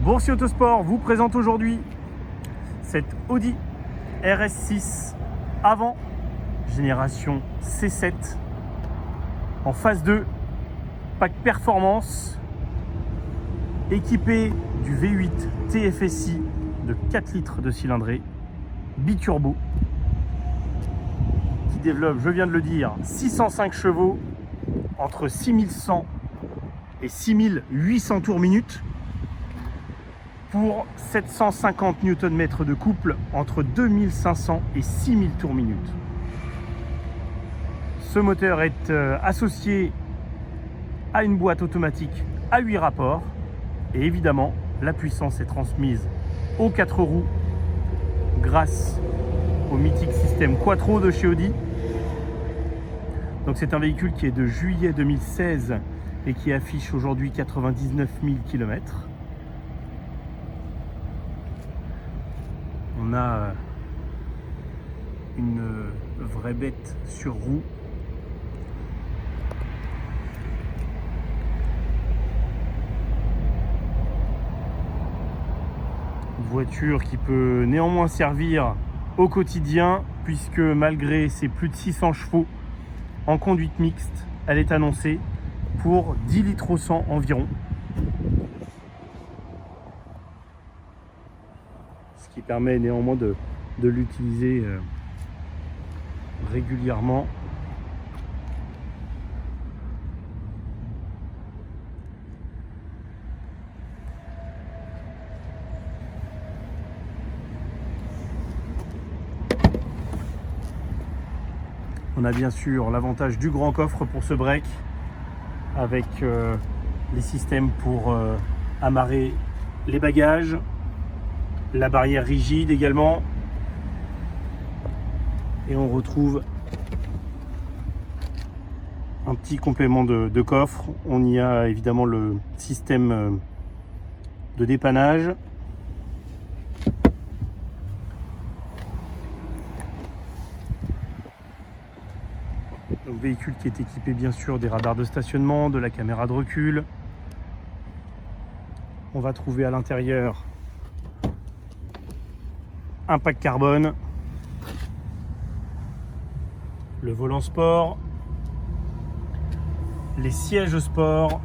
Boursier Autosport vous présente aujourd'hui cette Audi RS6 avant génération C7 en phase 2, pack performance, équipé du V8 TFSI de 4 litres de cylindrée, biturbo, qui développe, je viens de le dire, 605 chevaux entre 6100 et 6800 tours minute pour 750 Nm de couple entre 2500 et 6000 tours minute. Ce moteur est associé à une boîte automatique à 8 rapports et évidemment la puissance est transmise aux 4 roues grâce au mythique système Quattro de chez Audi. Donc c'est un véhicule qui est de juillet 2016 et qui affiche aujourd'hui 99 000 km. On a une vraie bête sur roue. Une voiture qui peut néanmoins servir au quotidien puisque malgré ses plus de 600 chevaux en conduite mixte, elle est annoncée pour 10 litres au 100 environ. Ce qui permet néanmoins de l'utiliser régulièrement. On a bien sûr l'avantage du grand coffre pour ce break avec les systèmes pour amarrer les bagages, la barrière rigide également, et on retrouve un petit complément de coffre. On y a évidemment le système de dépannage. Donc, véhicule qui est équipé bien sûr des radars de stationnement, de la caméra de recul. On va trouver à l'intérieur un pack carbone, le volant sport, les sièges sport,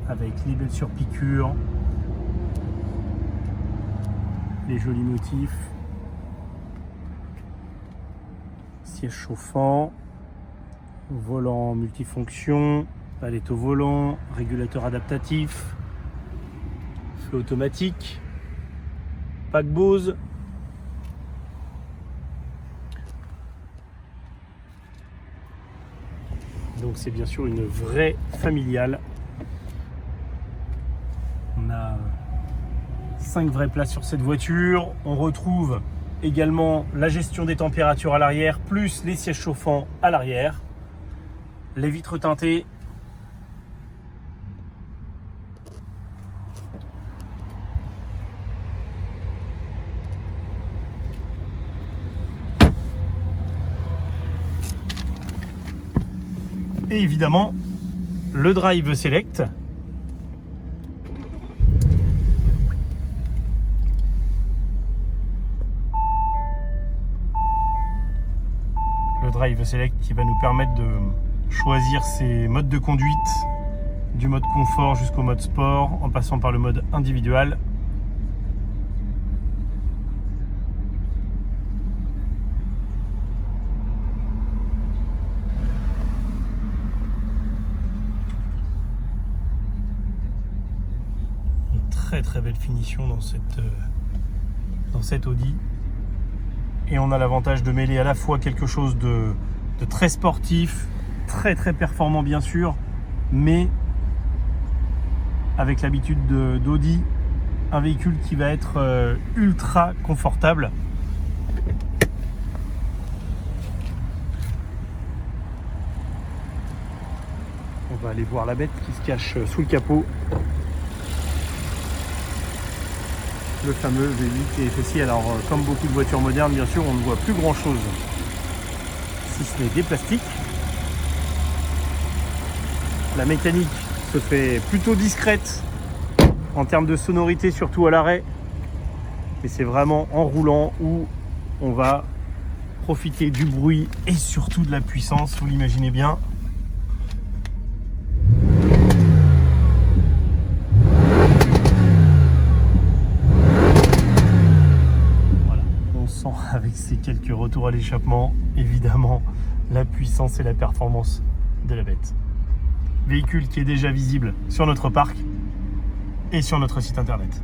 avec les belles surpiqûres, les jolis motifs, siège chauffant, volant multifonction, palette au volant, régulateur adaptatif, feu automatique, pack Bose, donc c'est bien sûr une vraie familiale. On a 5 vraies places sur cette voiture. On retrouve également la gestion des températures à l'arrière, plus les sièges chauffants à l'arrière, les vitres teintées, et évidemment le Drive Select. Le Drive Select qui va nous permettre de choisir ses modes de conduite, du mode confort jusqu'au mode sport, en passant par le mode individuel. Très belle finition dans cette Audi, et on a l'avantage de mêler à la fois quelque chose de très sportif, très performant bien sûr, mais avec l'habitude d'Audi, un véhicule qui va être ultra confortable. On va aller voir la bête qui se cache sous le capot. Le fameux V8 TFSI. Alors comme beaucoup de voitures modernes, bien sûr, on ne voit plus grand chose si ce n'est des plastiques. La mécanique se fait plutôt discrète en termes de sonorité, surtout à l'arrêt. Et c'est vraiment en roulant où on va profiter du bruit et surtout de la puissance, vous l'imaginez bien. Voilà, on sent avec ces quelques retours à l'échappement, évidemment, la puissance et la performance de la bête. Véhicule qui est déjà visible sur notre parc et sur notre site internet.